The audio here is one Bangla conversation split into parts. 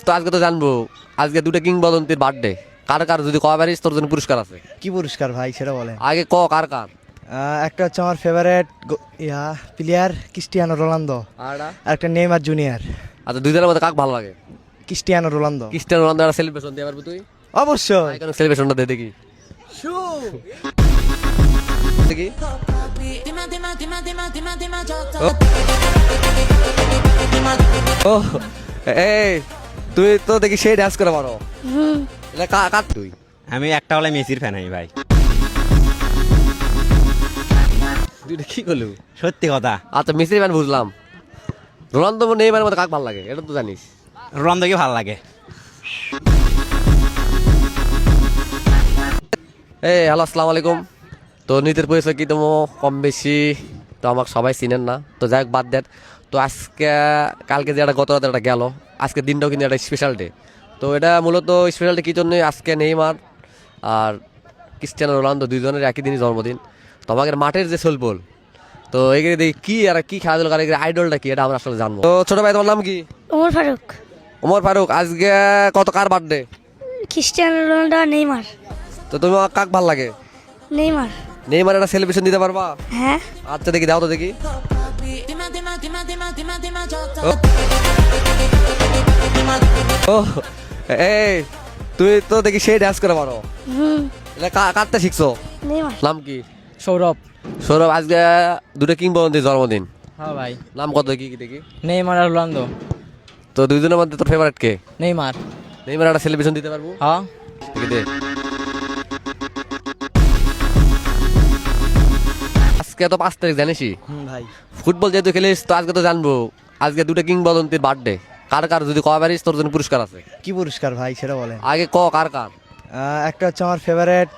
তো আজকে তো জানবো আজকে দুটো কিংবদন্তির বার্থডে। কার কার যদি কয় পারিস তোর জন্য পুরস্কার আছে। কি পুরস্কার ভাই সেটা বলেন। আগে কার কার। একটা হচ্ছে আমার ফেভারিট প্লেয়ার ক্রিস্টিয়ানো রোনালদো, আর আর একটা নেইমার জুনিয়র। আচ্ছা দুইজনের মধ্যে কাক ভালো লাগে? Cristiano Ronaldo. ক্রিস্টিয়ানো রোনালদো একটা সেলিব্রেশন দিয়ে পারবি তুই? অবশ্যই। কেন সেলিব্রেশনটা দে দেখি দেখি। ও এই তুই তো দেখি সেই ডান্স করে পারো। এটা কার তুই? আমি একটা হলে মেসির ফ্যান আমি ভাই। তুই কি করলু? সত্যি কথা। আচ্ছা মেসির ফ্যান বুঝলাম, রোনালদো নেইমারের মধ্যে কাক ভালো লাগে এটা তো জানিস? রোনালদোকে ভালো লাগে। এই হ্যালো আসসালামু আলাইকুম। তো নিজের পরিচয় কি তোমার কম বেশি তো আমাকে সবাই চিনেন না, তো যাই হোক বাদ দেন। তো আজকে কালকে যে একটা গত রাতে একটা গেল, আজকের দিনটাও কিন্তু একটা স্পেশাল ডে। তো এটা মূলত স্পেশাল ডে কী জন্য, আজকে নেইমার আর ক্রিস্টিয়ানো রোনালদো দুইজনের একই দিনই জন্মদিন। তো আমাদের মাঠের যে সোলবল, তো এগুলো দেখি কি আর কি খেলাধুলা করে, আইডলটা কি এটা আমরা আসলে জানবো। তো ছোট ভাই তোমার নাম কি? ওমর ফারুক। ওমর ফারুক, আজকে কত কার বার্থডে? ক্রিস্টিয়ানো রোনালদো আর নেইমার। তো তুমি কাক ভালো লাগে? নেইমার। নেইমার একটা সেলিব্রেশন দিতে পারবা? হ্যাঁ। আচ্ছা দেখি দাও তো দেখি। ও এই তুই তো দেখি সেই ডান্স করে পারো। এটা কারটা শিখছো? নেইমার। নাম কি? সৌরভ। সৌরভ, আজকে দুটো কিংবদন্তির জন্মদিন। হ্যাঁ ভাই। নাম কত কি কি দেখি? নেইমার আর রোনালদো। তো দুইজনের মধ্যে তোর ফেভারিট কে? নেইমার। নেইমার একটা সেলিব্রেশন দিতে পারবো? হ্যাঁ। দেখি দে। আজকে তো 5 তারিখ জানিসই। ভাই ফুটবল যেহেতু খেলিস তো আজকে তো জানবো আজকে দুটো কিংবদন্তির বার্থডে। কার কার যদি কয় পারিস তোর জন্য পুরস্কার আছে। কি পুরস্কার ভাই সেটা বলেন। আগে কার কার। একটা হচ্ছে আমার ফেভারিট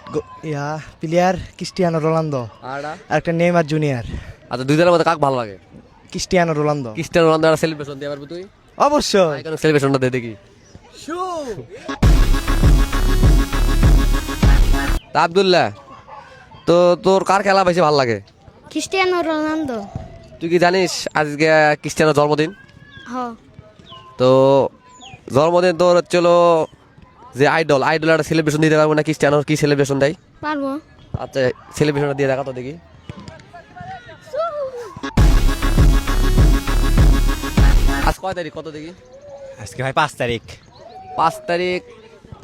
প্লেয়ার ক্রিস্টিয়ানো রোনালদো, আর আর একটা নেইমার জুনিয়র। আচ্ছা দুইজনের মধ্যে কাক ভালো লাগে? Cristiano Ronaldo. ক্রিস্টিয়ানো রোনালদো একটা সেলিব্রেশন দিয়ে পারবি তুই? অবশ্যই। কেন সেলিব্রেশনটা দে দেখি। তা আব্দুল্লাহ, তো তোর কার খেলা বেশি ভালো লাগে? Cristiano Ronaldo. তুই কি জানিস আজকে ক্রিস্টিয়ানোর জন্মদিন? হ্যাঁ। তো জন্মদিন তোর হচ্ছিল যে আইডল একটা সেলিব্রেশন দিতে পারবো না? ক্রিস্টিয়ানোর কি সেলিব্রেশন দেয়? পারবো। আচ্ছা সেলিব্রেশনটা দিয়ে দেখা তো দেখি। আজ কয় তারিখ কত দেখি? আজকে ভাই 5 তারিখ। 5 তারিখ।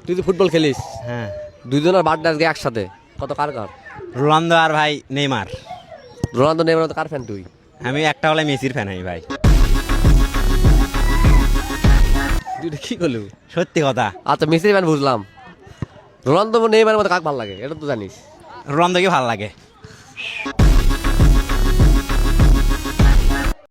তুই তো ফুটবল খেলিস, হ্যাঁ। দুইজনের বার্থডে আজকে একসাথে, কত কার কার? রোনালদো আর ভাই নেইমার। রোনালদো নেইমার তো কার ফ্যান তুই? আমি একটা হলে মেসির ফ্যান আমি ভাই। তুই কি করলু? সত্যি কথা। আচ্ছা মেসির ফ্যান বুঝলাম, রোনালদো নেইমারের মধ্যে কাক ভালো লাগে এটা তো জানিস? রোনালদোকে ভালো লাগে।